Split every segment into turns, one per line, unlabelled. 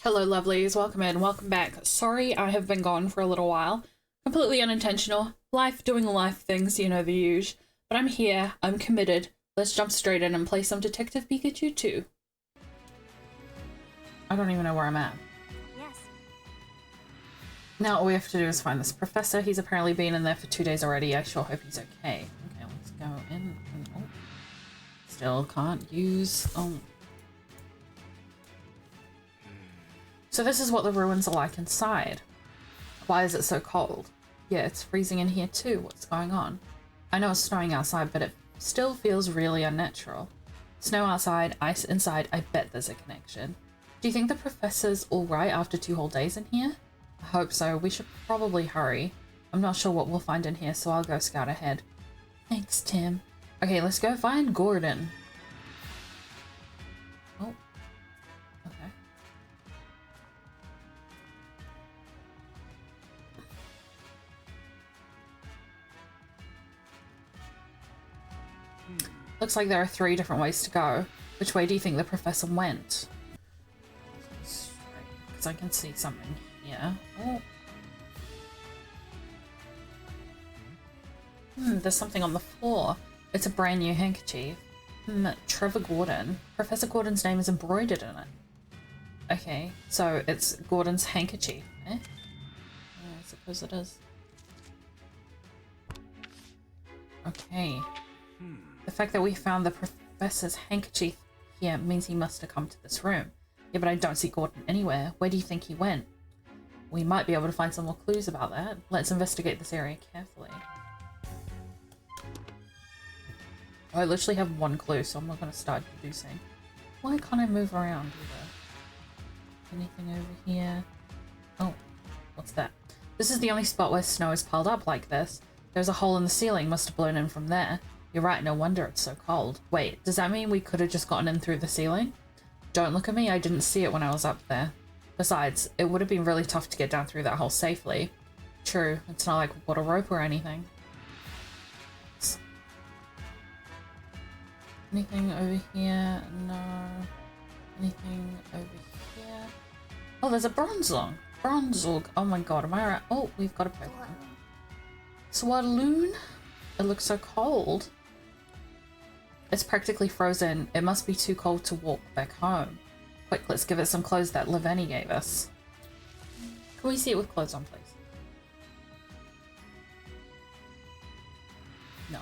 Hello lovelies, welcome in, welcome back. Sorry I have been gone for a little while. Completely unintentional. Life doing life things, you know the usual. But I'm here, I'm committed. Let's jump straight in and play some Detective Pikachu 2. I don't even know where I'm at.
Yes.
Now all we have to do is find this professor. He's apparently been in there for 2 days already. I sure hope he's okay. Okay, let's go in. Oh. Still can't use... Oh. So this is what the ruins are like inside. Why is it so cold? Yeah, it's freezing in here too. What's going on? I know it's snowing outside, but it still feels really unnatural. Snow outside, ice inside, I bet there's a connection. Do you think the professor's alright after 2 whole days in here? I hope so. We should probably hurry. I'm not sure what we'll find in here, so I'll go scout ahead. Thanks, Tim. Okay, let's go find Gordon. Oh. Okay. Looks like there are 3 different ways to go. Which way do you think the professor went? Because I can see something here. Oh. There's something on the floor. It's a brand new handkerchief. Trevor Gordon. Professor Gordon's name is embroidered in it. Okay, so it's Gordon's handkerchief, eh? Yeah, I suppose it is. Okay. The fact that we found the professor's handkerchief here means he must have come to this room. Yeah, but I don't see Gordon anywhere. Where do you think he went? We might be able to find some more clues about that. Let's investigate this area carefully. I literally have 1 clue, so I'm not going to start deducing. Why can't I move around either? Anything over here? Oh, what's that? This is the only spot where snow is piled up like this. There's a hole in the ceiling, must have blown in from there. You're right, no wonder it's so cold. Wait, does that mean we could have just gotten in through the ceiling? Don't look at me, I didn't see it when I was up there. Besides, it would have been really tough to get down through that hole safely. True, it's not like we got a rope or anything. Anything over here? No. Anything over here? Oh, there's a Bronzong. Bronzong. Oh my god, am I right? Oh, we've got a Pokemon. Swadloon? It looks so cold. It's practically frozen. It must be too cold to walk back home. Quick, let's give it some clothes that Laveni gave us. Can we see it with clothes on, please? No.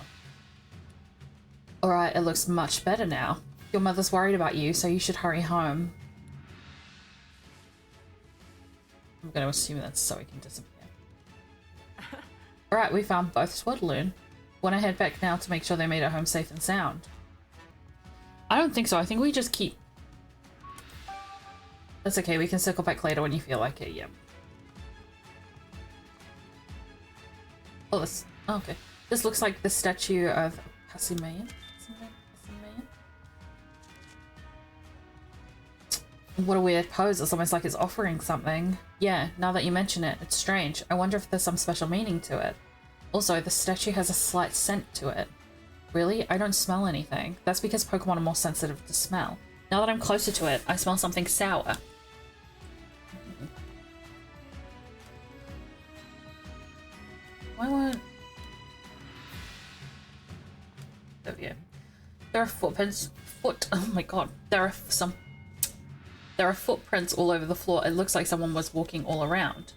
Alright, it looks much better now. Your mother's worried about you, so you should hurry home. I'm going to assume that's so he can disappear. Alright, we found both Swadloon. Want to head back now to make sure they made it home safe and sound? I don't think so. I think we just keep... That's okay. We can circle back later when you feel like it. Yeah. Oh, this... Oh, okay. This looks like the statue of Pasimayan. What a weird pose. It's almost like it's offering something. Yeah, now that you mention it, it's strange. I wonder if there's some special meaning to it. Also, the statue has a slight scent to it. Really? I don't smell anything. That's because Pokemon are more sensitive to smell. Now that I'm closer to it, I smell something sour. Why won't... Oh yeah. There are footprints... Oh my god. There are footprints all over the floor. It looks like someone was walking all around.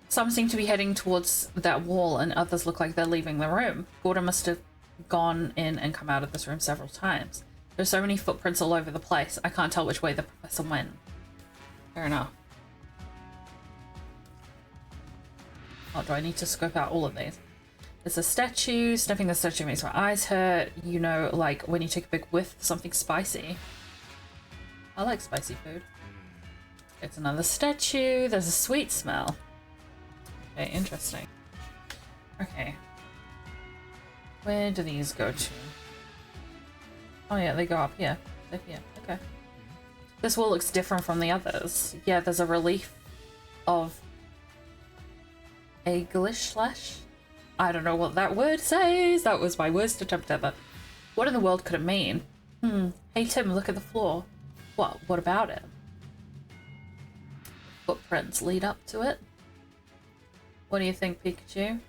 Some seem to be heading towards that wall and others look like they're leaving the room. Gordon must have gone in and come out of this room several times. There's so many footprints all over the place. I can't tell which way the professor went. Fair enough. Oh, do I need to scope out all of these? There's a statue. Sniffing the statue makes my eyes hurt. You know, like when you take a big whiff of something spicy. I like spicy food. It's another statue. There's a sweet smell. Okay, interesting. Okay. Where do these go to? Oh yeah, they go up here. They're here. Okay. This wall looks different from the others. Yeah, there's a relief of Aglish. I don't know what that word says. That was my worst attempt ever. What in the world could it mean? Hey Tim, look at the floor. What? What about it? Footprints lead up to it. What do you think, Pikachu?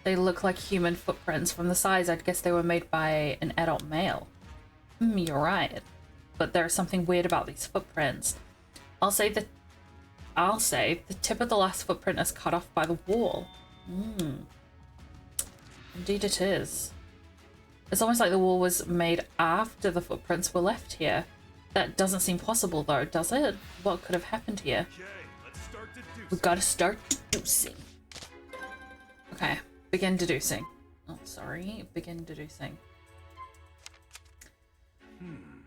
They look like human footprints. From the size, I'd guess they were made by an adult male. You're right. But there's something weird about these footprints. I'll say the tip of the last footprint is cut off by the wall. Indeed it is. It's almost like the wall was made after the footprints were left here. That doesn't seem possible though, does it? What could have happened here?
Okay, let's start deducing.
We gotta start deducing. Okay, begin deducing. Oh, sorry, begin deducing.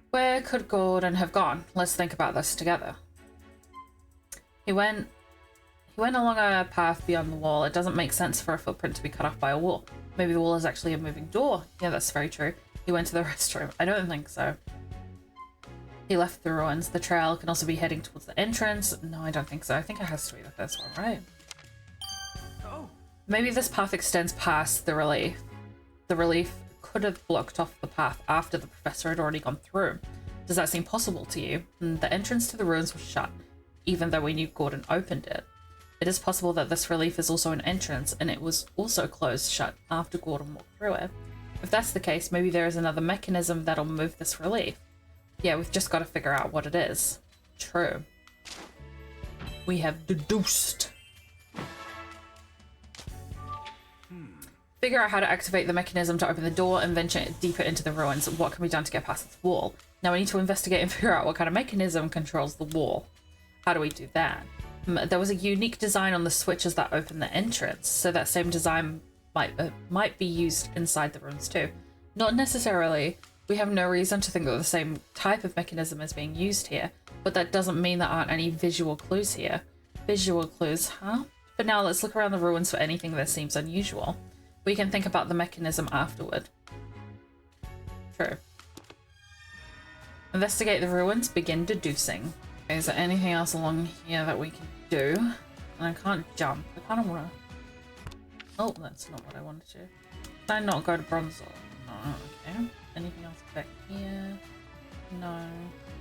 Where could Gordon have gone? Let's think about this together. He went along a path beyond the wall. It doesn't make sense for a footprint to be cut off by a wall. Maybe the wall is actually a moving door. Yeah, that's very true. He went to the restroom. I don't think so. He left the ruins. The trail can also be heading towards the entrance. No, I don't think so. I think it has to be the first one, right?
Oh.
Maybe this path extends past the relief. The relief could have blocked off the path after the professor had already gone through. Does that seem possible to you? The entrance to the ruins was shut, even though we knew Gordon opened it. It is possible that this relief is also an entrance, and it was also closed shut after Gordon walked through it. If that's the case, maybe there is another mechanism that'll move this relief. Yeah, we've just got to figure out what it is. True. We have deduced. Figure out how to activate the mechanism to open the door and venture deeper into the ruins. What can be done to get past this wall? Now we need to investigate and figure out what kind of mechanism controls the wall. How do we do that? There was a unique design on the switches that open the entrance, so that same design might be used inside the rooms too. Not necessarily. We have no reason to think that the same type of mechanism is being used here, but that doesn't mean there aren't any visual clues here. Visual clues, huh? But now let's look around the ruins for anything that seems unusual. We can think about the mechanism afterward. True. Investigate the ruins, begin deducing. Okay, is there anything else along here that we can do? And I can't jump. I kind of want to... Oh, that's not what I wanted to. Can I not go to Bronzor? No, okay. Anything else back here? No.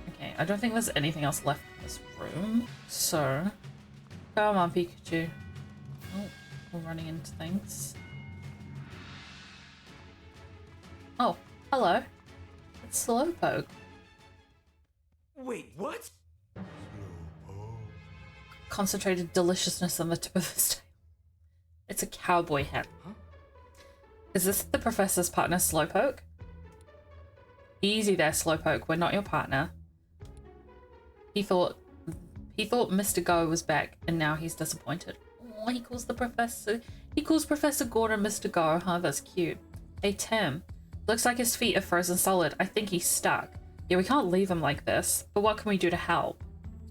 Okay, I don't think there's anything else left in this room. So, come on, Pikachu. Oh, we're running into things. Oh, hello. It's Slowpoke.
Wait, what?
Concentrated deliciousness on the tip of his tail. It's a cowboy hat.
Huh?
Is this the professor's partner, Slowpoke? Easy there, Slowpoke. We're not your partner. He thought Mr. Go was back, and now he's disappointed. Oh, he calls Professor Gordon Mr. Go. Huh, that's cute. Hey, Tim. Looks like his feet are frozen solid. I think he's stuck. Yeah, we can't leave him like this. But what can we do to help?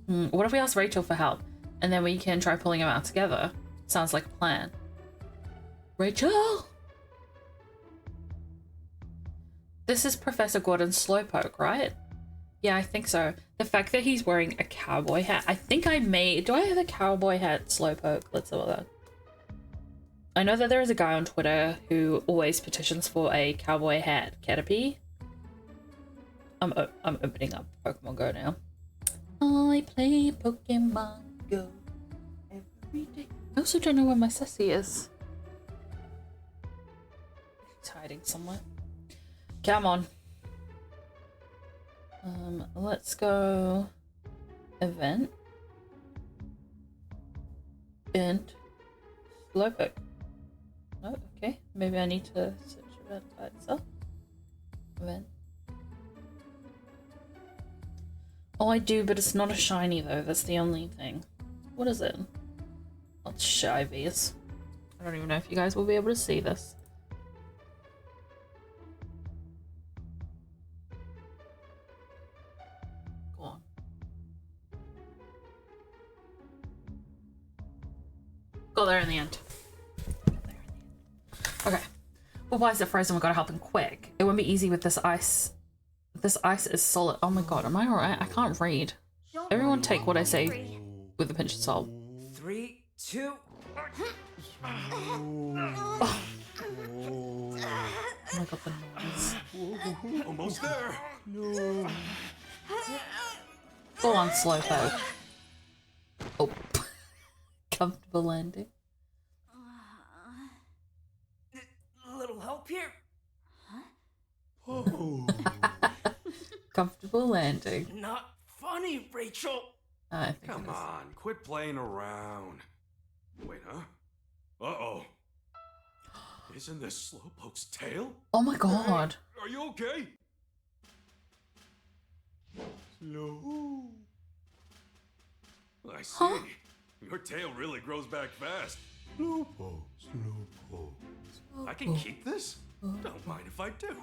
What if we ask Rachel for help? And then we can try pulling him out together. Sounds like a plan. Rachel? This is Professor Gordon's Slowpoke, right? Yeah, I think so. The fact that he's wearing a cowboy hat. I think I may... Do I have a cowboy hat Slowpoke? Let's have a look. I know that there is a guy on Twitter who always petitions for a cowboy hat. Caterpie? I'm opening up Pokemon Go now. I play Pokemon Go every day. I also don't know where my Sassy is. She's hiding somewhere. Come on. Let's go event and Slowpoke. Oh, okay. Maybe I need to search event by itself. Event. Oh, I do, but it's not a shiny though. That's the only thing. What is it? Oh, it's Shivies. I don't even know if you guys will be able to see this. Go on. Got there in the end. Okay. Well, why is it frozen? We gotta help him quick. It won't be easy with this ice. This ice is solid. Oh my god, am I alright? I can't read. Everyone take what I say with a pinch of salt.
3, 2.
Oh my god, the noise.
Whoa, almost there. No.
Go on, Slowpoke. Oh. Comfortable landing.
Little help here. Oh.
Comfortable landing.
Not funny, Rachel.
I think
Come on, quit playing around. Wait, huh? Uh-oh. Isn't this Slowpoke's tail?
Oh my god.
Hey, are you okay? Slow. I see.
Huh?
Your tail really grows back fast. Slowpoke, Slowpoke. I can keep this? Don't mind if I do.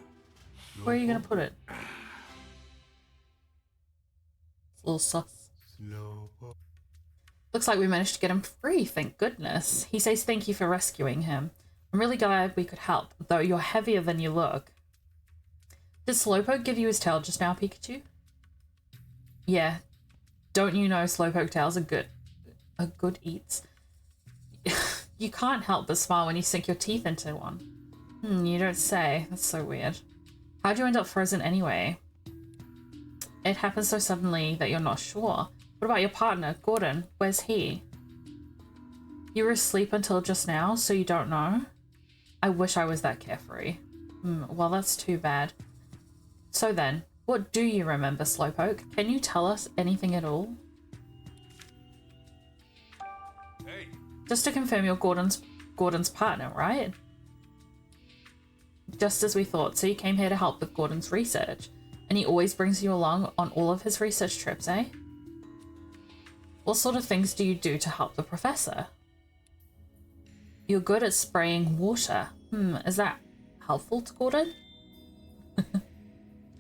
Where are you gonna put it? It's a little sus.
Slowpoke.
Looks like we managed to get him free, thank goodness. He says thank you for rescuing him. I'm really glad we could help, though you're heavier than you look. Did Slowpoke give you his tail just now, Pikachu? Yeah. Don't you know Slowpoke tails are good eats? You can't help but smile when you sink your teeth into one. You don't say. That's so weird. How'd you end up frozen anyway? It happened so suddenly that you're not sure. What about your partner, Gordon? Where's he? You were asleep until just now, so you don't know? I wish I was that carefree. Well, that's too bad. So then, what do you remember, Slowpoke? Can you tell us anything at all?
Hey.
Just to confirm, you're Gordon's partner, right? Just as we thought, so you came here to help with Gordon's research. And he always brings you along on all of his research trips, eh? What sort of things do you do to help the professor? You're good at spraying water. Is that helpful to Gordon?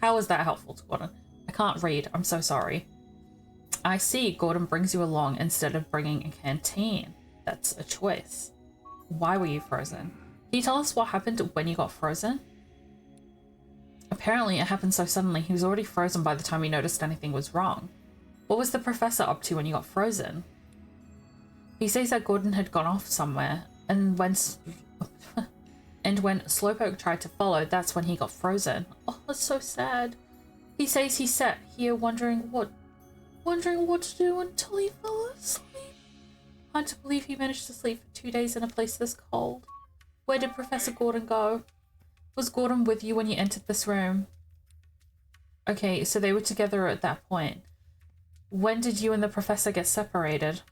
How is that helpful to Gordon? I can't read, I'm so sorry. I see, Gordon brings you along instead of bringing a canteen. That's a choice. Why were you frozen? Can you tell us what happened when you got frozen? Apparently it happened so suddenly he was already frozen by the time he noticed anything was wrong. What was the professor up to when you got frozen? He says that Gordon had gone off somewhere, and when Slowpoke tried to follow, that's when he got frozen. Oh, that's so sad. He says he sat here wondering what to do until he fell asleep. Hard to believe he managed to sleep for 2 days in a place this cold. Where did Professor Gordon go? Was Gordon with you when you entered this room? Okay, so they were together at that point. When did you and the professor get separated?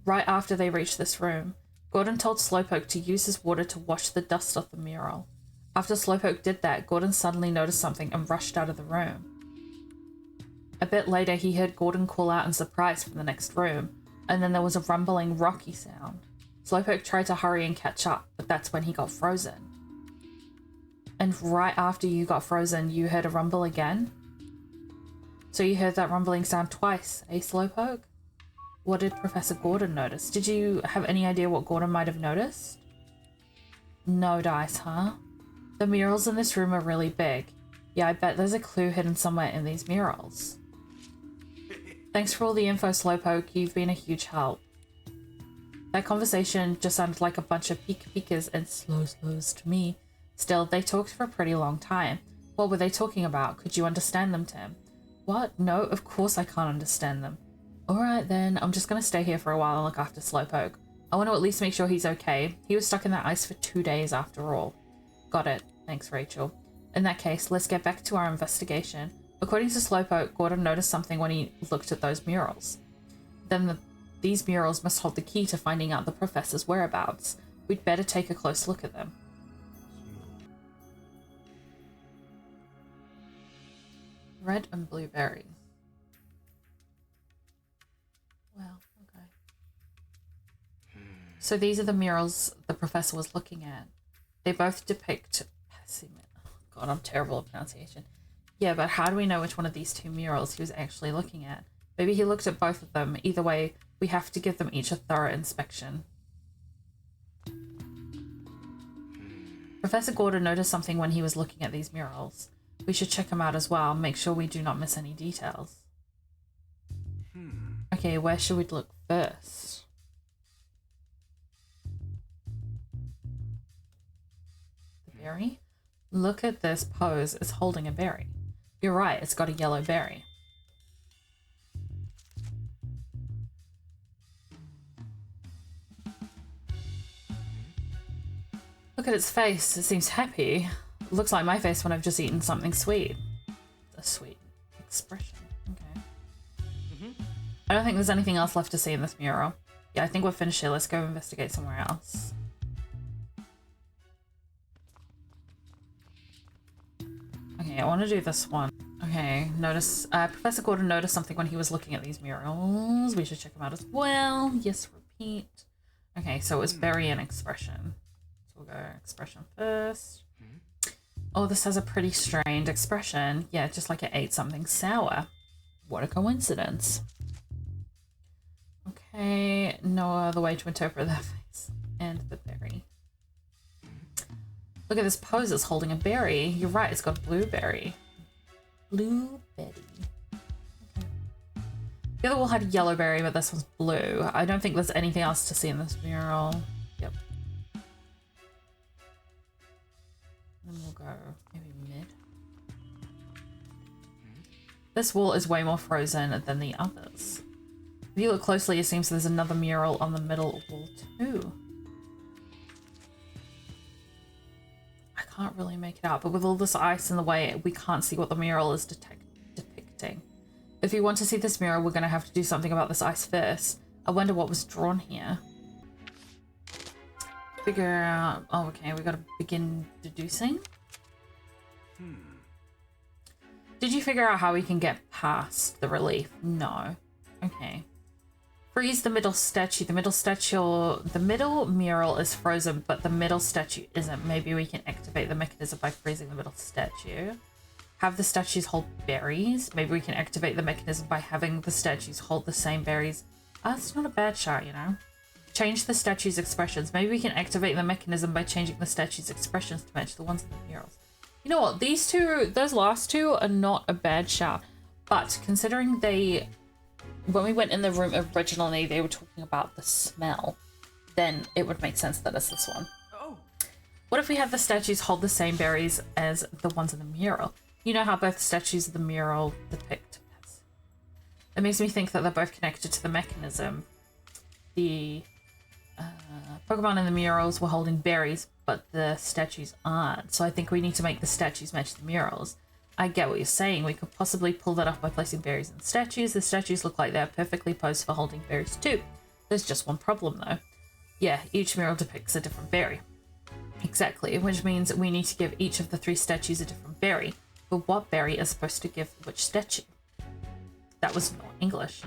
Right after they reached this room. Gordon told Slowpoke to use his water to wash the dust off the mural. After Slowpoke did that, Gordon suddenly noticed something and rushed out of the room. A bit later, he heard Gordon call out in surprise from the next room, and then there was a rumbling, rocky sound. Slowpoke tried to hurry and catch up, but that's when he got frozen. And right after you got frozen, you heard a rumble again? So you heard that rumbling sound twice, eh, Slowpoke? What did Professor Gordon notice? Did you have any idea what Gordon might have noticed? No dice, huh? The murals in this room are really big. Yeah, I bet there's a clue hidden somewhere in these murals. Thanks for all the info, Slowpoke. You've been a huge help. That conversation just sounded like a bunch of pika-pikas and slow-slows to me. Still, they talked for a pretty long time. What were they talking about? Could you understand them, Tim? What? No, of course I can't understand them. Alright then, I'm just gonna stay here for a while and look after Slowpoke. I want to at least make sure he's okay. He was stuck in that ice for 2 days after all. Got it. Thanks, Rachel. In that case, let's get back to our investigation. According to Slowpoke, Gordon noticed something when he looked at those murals. Then these murals must hold the key to finding out the professor's whereabouts. We'd better take a close look at them. Red and blueberry. Wow, okay. So these are the murals the professor was looking at. They both depict pessimist. God, I'm terrible at pronunciation. Yeah, but how do we know which one of these two murals he was actually looking at? Maybe he looked at both of them. Either way, we have to give them each a thorough inspection. Professor Gordon noticed something when he was looking at these murals. We should check them out as well, make sure we do not miss any details. Okay, where should we look first? The berry? Look at this pose. It's holding a berry. You're right, it's got a yellow berry. Look at its face. It seems happy. It looks like my face when I've just eaten something sweet. A sweet expression. Okay. I don't think there's anything else left to see in this mural. Yeah, I think we're finished here. Let's go investigate somewhere else. Okay, I want to do this one. Okay, notice Professor Gordon noticed something when he was looking at these murals. We should check them out as well. Yes, repeat. Okay, so it was berry and expression. So we'll go expression first. Oh, this has a pretty strained expression. Yeah, just like it ate something sour. What a coincidence. Okay, no other way to interpret that face. And the berry. Look at this pose, it's holding a berry. You're right, it's got a blueberry. Blueberry. Okay. The other wall had a yellow berry, but this one's blue. I don't think there's anything else to see in this mural. Yep. Then we'll go maybe mid. This wall is way more frozen than the others. If you look closely, it seems there's another mural on the middle wall too. I can't really make it out, but with all this ice in the way, we can't see what the mural is depicting. If you want to see this mural, we're going to have to do something about this ice first. I wonder what was drawn here. Figure out... Oh, okay, we got to begin deducing. Did you figure out how we can get past the relief? No. Okay. Freeze the middle statue. The middle mural is frozen, but the middle statue isn't. Maybe we can activate the mechanism by freezing the middle statue. Have the statues hold berries. Maybe we can activate the mechanism by having the statues hold the same berries. That's not a bad shot, you know. Change the statue's expressions. Maybe we can activate the mechanism by changing the statue's expressions to match the ones in the murals. You know what? Those last two are not a bad shot. But considering when we went in the room originally, they were talking about the smell, then it would make sense that it's this one.
Oh.
What if we have the statues hold the same berries as the ones in the mural? You know how both statues of the mural depict pests. It makes me think that they're both connected to the mechanism. The Pokemon in the murals were holding berries, but the statues aren't. So I think we need to make the statues match the murals. I get what you're saying. We could possibly pull that off by placing berries in the statues. The statues look like they're perfectly posed for holding berries too. There's just one problem though. Yeah, each mural depicts a different berry. Exactly, which means we need to give each of the three statues a different berry. But what berry is supposed to give which statue? That was not English.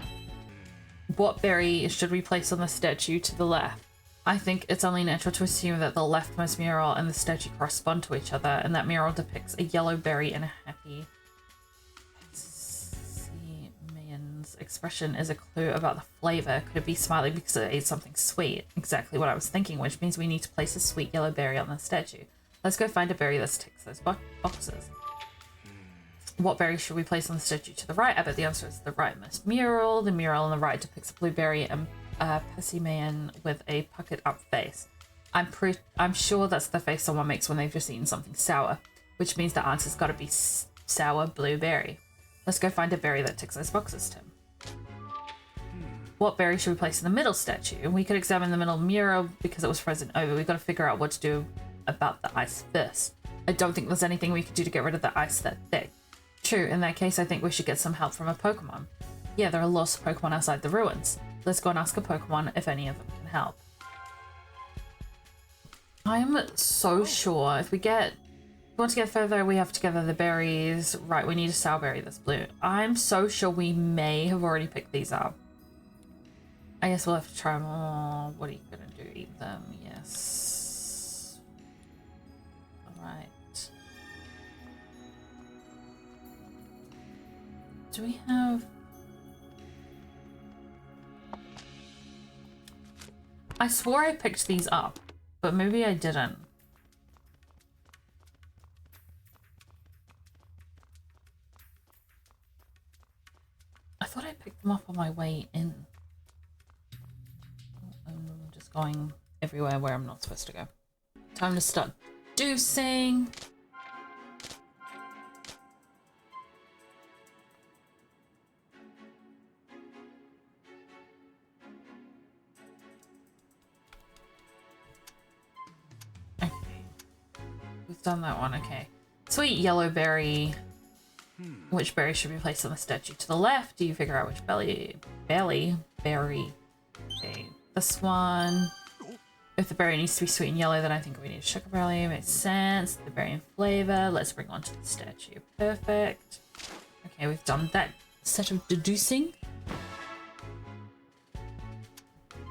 What berry should we place on the statue to the left? I think it's only natural to assume that the leftmost mural and the statue correspond to each other, and that mural depicts a yellow berry and a happy... Man's expression is a clue about the flavor. Could it be smiling because it ate something sweet? Exactly what I was thinking, which means we need to place a sweet yellow berry on the statue. Let's go find a berry that ticks those boxes. What berry should we place on the statue to the right? I bet the answer is the rightmost mural. The mural on the right depicts a blueberry and a pissy man with a puckered up face. I'm sure that's the face someone makes when they've just eaten something sour, which means the answer's got to be sour blueberry. Let's go find a berry that ticks those boxes, Tim. What berry should we place in the middle statue? We could examine the middle mural because it was frozen over. We've got to figure out what to do about the ice first. I don't think there's anything we could do to get rid of the ice that thick. True, in that case, I think we should get some help from a Pokemon. Yeah, there are lots of Pokemon outside the ruins. Let's go and ask a Pokemon if any of them can help. I'm so sure if we want to get further, we have to gather the berries. Right, we need a sour berry that's blue. I'm so sure we may have already picked these up. I guess we'll have to try them all. What are you gonna do? Eat them? Yes. Alright. Do we have... I swore I picked these up, but maybe I didn't. I thought I picked them up on my way in. I'm just going everywhere where I'm not supposed to go. Time to start deucing. We've done that one, okay. Sweet yellow berry. Which berry should be placed on the statue? To the left, do you figure out which berry? Okay, this one. If the berry needs to be sweet and yellow, then I think we need sugar berry. Makes sense. The berry and flavor. Let's bring one to the statue. Perfect. Okay, we've done that set of deducing.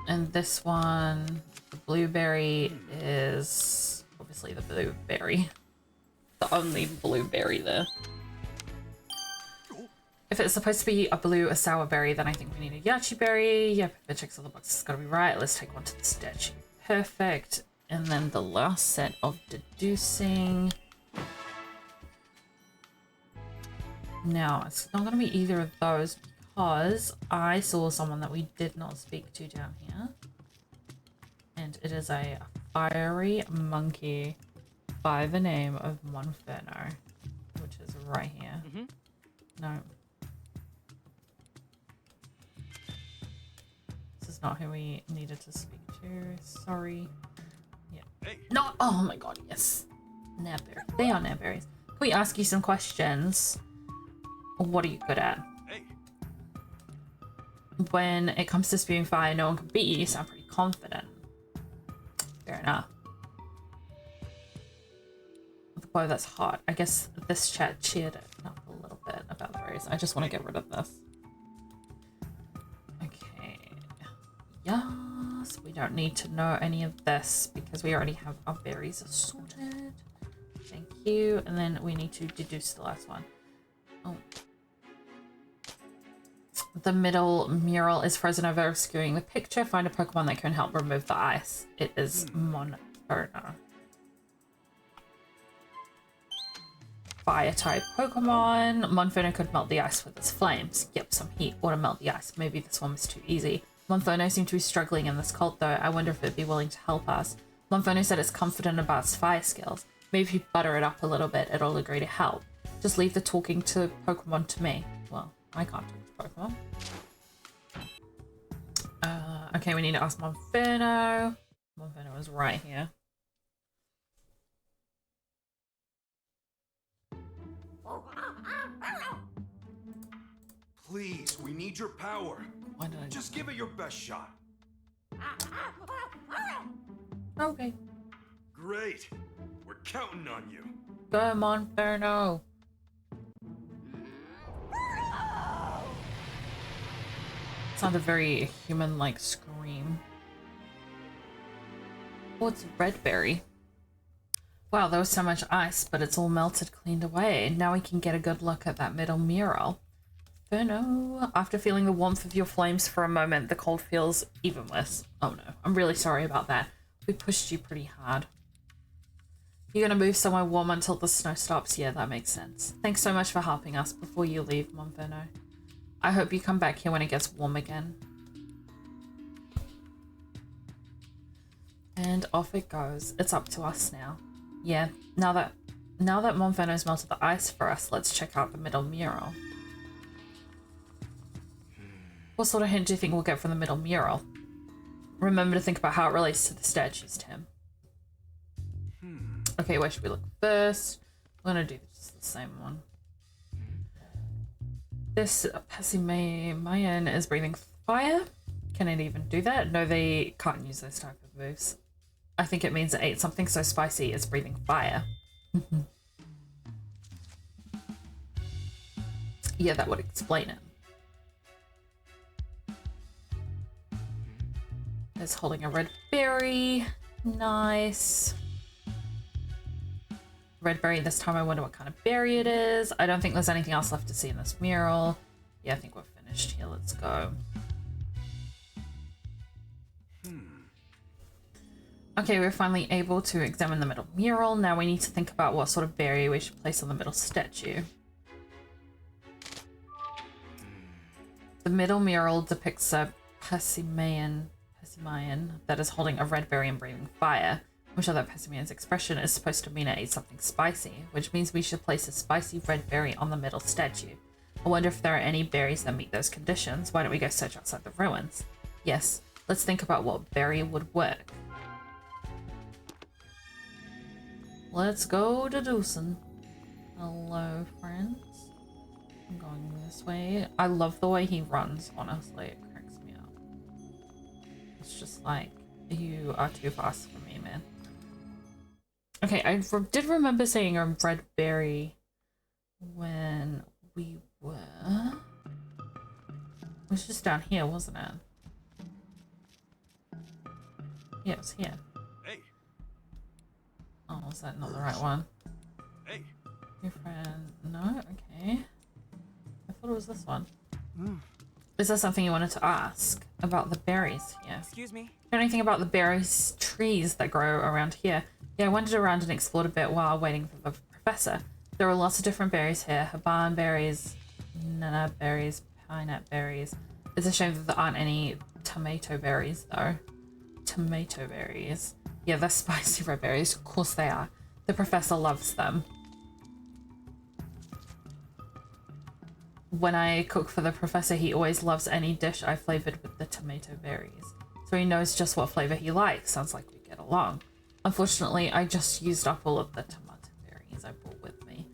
And this one, the blueberry is obviously the blueberry. The only blueberry there. If it's supposed to be a blue or sour berry, then I think we need a yachi berry. Yep, if it checks all the boxes, it's gotta be right. Let's take one to the statue. Perfect. And then the last set of deducing. Now, it's not gonna be either of those because I saw someone that we did not speak to down here. And it is a fiery monkey by the name of Monferno, which is right here. No. This is not who we needed to speak to. Sorry. Yeah.
Hey.
No. Oh my god, yes. Nabberry. They are Nabberries. Can we ask you some questions? What are you good at?
Hey.
When it comes to spewing fire, no one can beat you. You sound pretty confident. Fair enough. Whoa, that's hot. I guess this chat cheered it up a little bit about berries. I just want to get rid of this. Okay. Yes, we don't need to know any of this because we already have our berries sorted. Thank you. And then we need to deduce the last one. Oh. The middle mural is frozen over, obscuring the picture. Find a Pokemon that can help remove the ice. It is Monferno. Fire type Pokemon. Monferno could melt the ice with its flames. Yep, some heat ought to melt the ice. Maybe this one was too easy. Monferno seemed to be struggling in this cult though. I wonder if it'd be willing to help us. Monferno said it's confident about its fire skills. Maybe if you butter it up a little bit, it'll agree to help. Just leave the talking to Pokemon to me. Well, I can't talk to Pokemon. Okay, we need to ask Monferno. Monferno is right here.
Please, we need your power.
Why did I
Just give it your best shot.
Okay.
Great. We're counting on you.
Go, Monferno. Sounded very human-like scream. Oh, it's red berry. Wow, there was so much ice, but it's all melted, cleaned away. Now we can get a good look at that middle mural. Inferno. After feeling the warmth of your flames for a moment, the cold feels even worse. Oh no, I'm really sorry about that. We pushed you pretty hard. You're gonna move somewhere warm until the snow stops? Yeah, that makes sense. Thanks so much for helping us before you leave, Monferno. I hope you come back here when it gets warm again. And off it goes. It's up to us now. Yeah, now that Monferno's melted the ice for us, let's check out the middle mural. What sort of hint do you think we'll get from the middle mural? Remember to think about how it relates to the statues, Tim. Okay, where should we look first? We're gonna do just the same one. This Pessimian is breathing fire. Can it even do that? No, they can't use those type of moves. I think it means it ate something so spicy it's breathing fire. Yeah, that would explain it. It's holding a red berry. Nice. Red berry this time. I wonder what kind of berry it is. I don't think there's anything else left to see in this mural. Yeah, I think we're finished here. Let's go. Okay, we're finally able to examine the middle mural. Now we need to think about what sort of berry we should place on the middle statue. The middle mural depicts a Pessimian that is holding a red berry and breathing fire. I'm sure that Pessimian's expression is supposed to mean it ate something spicy, which means we should place a spicy red berry on the middle statue. I wonder if there are any berries that meet those conditions. Why don't we go search outside the ruins? Yes, let's think about what berry would work. Let's go to Doosan. Hello, friends. I'm going this way. I love the way he runs, honestly. It cracks me up. It's just like, you are too fast for me, man. Okay, I did remember seeing a red berry when we were... It was just down here, wasn't it? Yeah, it was here.
Hey.
Oh, is that not the right one?
Hey.
Your friend... No? Okay. I thought it was this one. Is there something you wanted to ask about the berries here?
Excuse me?
Know anything about the berries trees that grow around here? Yeah, I wandered around and explored a bit while waiting for the professor. There are lots of different berries here. Haban berries, nana berries, pineapple berries. It's a shame that there aren't any tomato berries though. Tomato berries. Yeah, they're spicy red berries. Of course they are. The professor loves them. When I cook for the professor, he always loves any dish I flavored with the tomato berries. So he knows just what flavor he likes. Sounds like we get along. Unfortunately, I just used up all of the tomato berries I brought with me.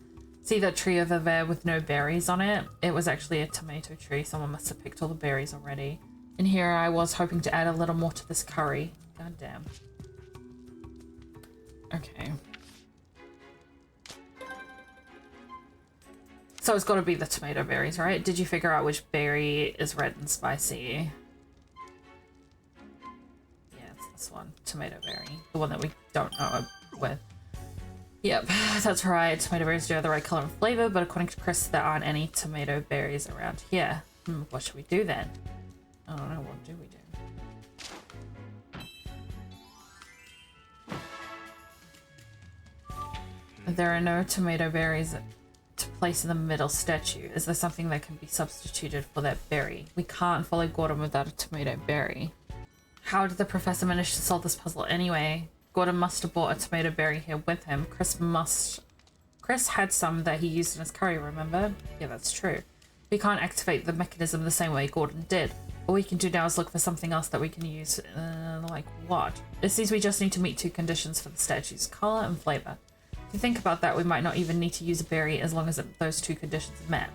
See that tree over there with no berries on it? It was actually a tomato tree. Someone must have picked all the berries already. And here I was hoping to add a little more to this curry. God damn. Okay. So it's got to be the tomato berries, right? Did you figure out which berry is red and spicy? Yeah, it's this one. Tomato berry. The one that we don't know with. Yep, that's right. Tomato berries do have the right color and flavor, but according to Chris, there aren't any tomato berries around here. What should we do then? I don't know. What do we do? There are no tomato berries to place in the middle statue. Is there something that can be substituted for that berry? We can't follow Gordon without a tomato berry. How did the professor manage to solve this puzzle anyway? Gordon must have brought a tomato berry here with him. Chris had some that he used in his curry, remember? Yeah, that's true. We can't activate the mechanism the same way Gordon did. All we can do now is look for something else that we can use. Like what? It seems we just need to meet two conditions for the statue's color and flavor. If you think about that, we might not even need to use a berry as long as those two conditions are met.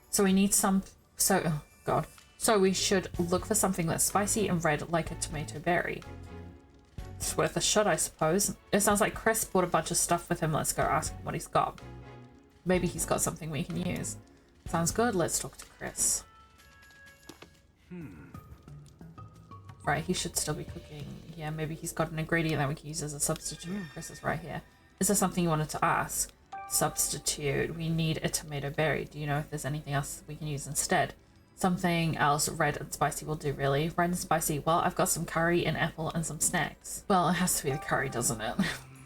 So we need some... oh god. So we should look for something that's spicy and red like a tomato berry. It's worth a shot, I suppose. It sounds like Chris brought a bunch of stuff with him. Let's go ask him what he's got. Maybe he's got something we can use. Sounds good. Let's talk to Chris. Right, he should still be cooking. Yeah, maybe he's got an ingredient that we can use as a substitute. Chris is right here. Is there something you wanted to ask? Substitute. We need a tomato berry. Do you know if there's anything else we can use instead? Something else red and spicy will do, really. Red and spicy. Well, I've got some curry, an apple, and some snacks. Well, it has to be the curry, doesn't it?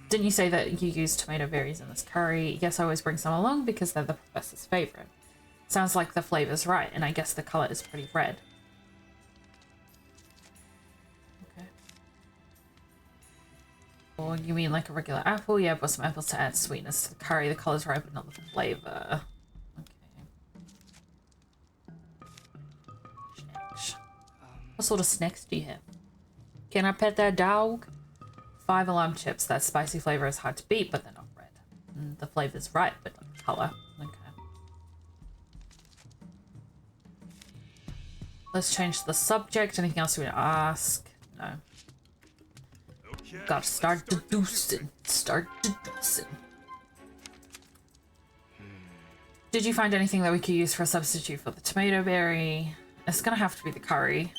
Didn't you say that you use tomato berries in this curry? Yes, I always bring some along because they're the professor's favorite. Sounds like the flavor's right, and I guess the color is pretty red. Okay. Or you mean like a regular apple? Yeah, I've got some apples to add sweetness to the curry. The color's right, but not the flavor. What sort of snacks do you have? Can I pet that dog? 5 alarm chips. That spicy flavor is hard to beat, but they're not red. The flavor's right, but not the color. Okay. Let's change the subject. Anything else you want to ask? No.
Okay,
Gotta start deducing. Start deducing. Did you find anything that we could use for a substitute for the tomato berry? It's gonna have to be the curry.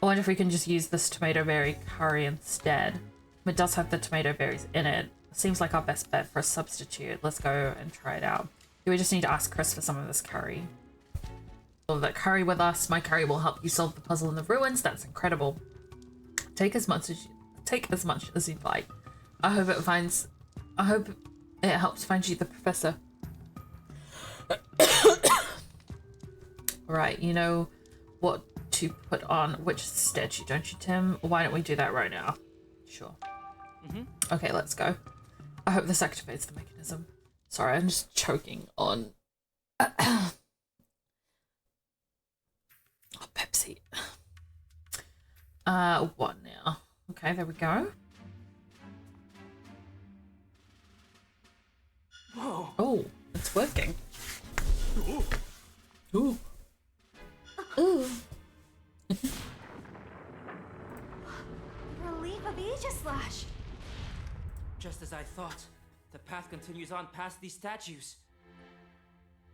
I wonder if we can just use this tomato berry curry instead. It does have the tomato berries in it. Seems like our best bet for a substitute. Let's go and try it out. We just need to ask Chris for some of this curry. All of that curry with us. My curry will help you solve the puzzle in the ruins. That's incredible. Take as much as you'd like. I hope it helps find you the professor. Right, you know what to put on which statue, don't you, Tim? Why don't we do that right now? Sure. Okay, let's go. I hope this activates the mechanism. Sorry, I'm just choking on... oh, Pepsi. What now? Okay, there we go. Oh, it's working.
Ooh.
Ooh. Ooh.
Relief of Aegislash.
Just as I thought, the path continues on past these statues.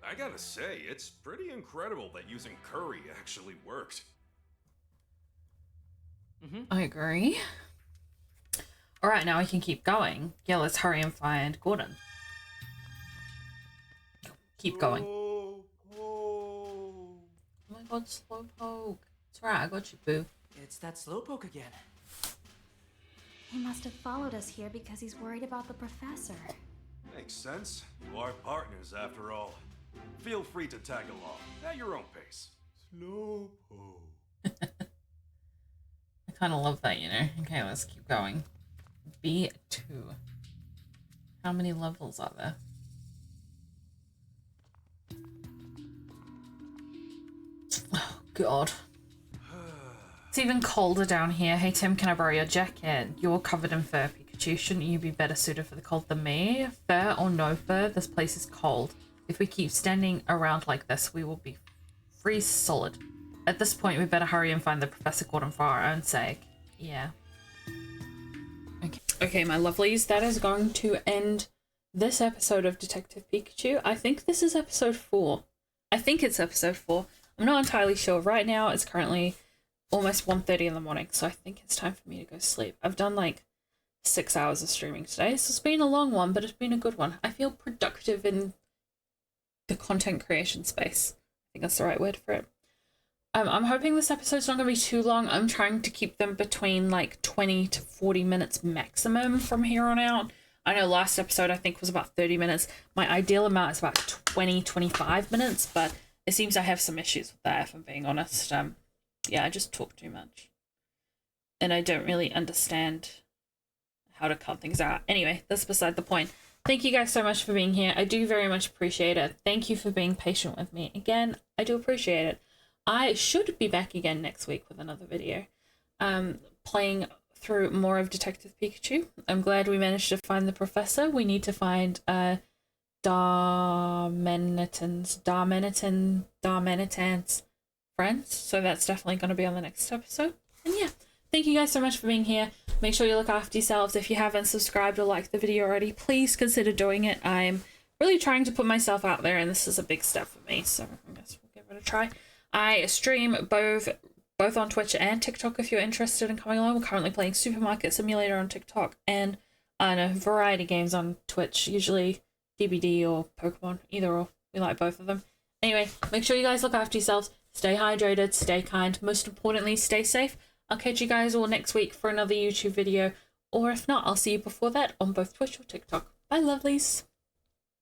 I gotta say, it's pretty incredible that using curry actually worked.
I agree. Alright, now we can keep going. Yeah, let's hurry and find Gordon. Keep going.
Oh.
Oh my god, Slowpoke. It's right, I got you, boo.
It's that Slowpoke again.
He must have followed us here because he's worried about the professor.
Makes sense. You are partners after all. Feel free to tag along at your own pace. Slowpoke.
I kind of love that, you know? Okay, let's keep going. B2. How many levels are there? Oh, God. It's even colder down here. Hey, Tim, can I borrow your jacket? You're covered in fur, Pikachu. Shouldn't you be better suited for the cold than me? Fur or no fur, this place is cold. If we keep standing around like this, we will be freeze solid. At this point, we better hurry and find the Professor Gordon for our own sake. Yeah. Okay, my lovelies, that is going to end this episode of Detective Pikachu. I think this is episode 4. I think it's episode 4. I'm not entirely sure. Right now, it's currently almost 1:30 in the morning, so I think it's time for me to go sleep. I've done like 6 hours of streaming today, so it's been a long one, but it's been a good one. I feel productive in the content creation space. I think that's the right word for it. I'm hoping this episode's not going to be too long. I'm trying to keep them between like 20 to 40 minutes maximum from here on out. I know last episode I think was about 30 minutes. My ideal amount is about 20-25 minutes, but it seems I have some issues with that, if I'm being honest. Yeah, I just talk too much. And I don't really understand how to cut things out. Anyway, that's beside the point. Thank you guys so much for being here. I do very much appreciate it. Thank you for being patient with me. Again, I do appreciate it. I should be back again next week with another video. Playing through more of Detective Pikachu. I'm glad we managed to find the professor. We need to find Darmanitan's friends. So that's definitely going to be on the next episode. And yeah, thank you guys so much for being here. Make sure you look after yourselves. If you haven't subscribed or liked the video already, please consider doing it. I'm really trying to put myself out there, and this is a big step for me, so I guess we'll give it a try. I stream both on Twitch and TikTok if you're interested in coming along. We're currently playing Supermarket Simulator on TikTok and a variety games on Twitch, usually DBD or Pokemon, either or. We like both of them. Anyway, make sure you guys look after yourselves. Stay hydrated, stay kind. Most importantly, stay safe. I'll catch you guys all next week for another YouTube video. Or if not, I'll see you before that on both Twitch or TikTok. Bye, lovelies.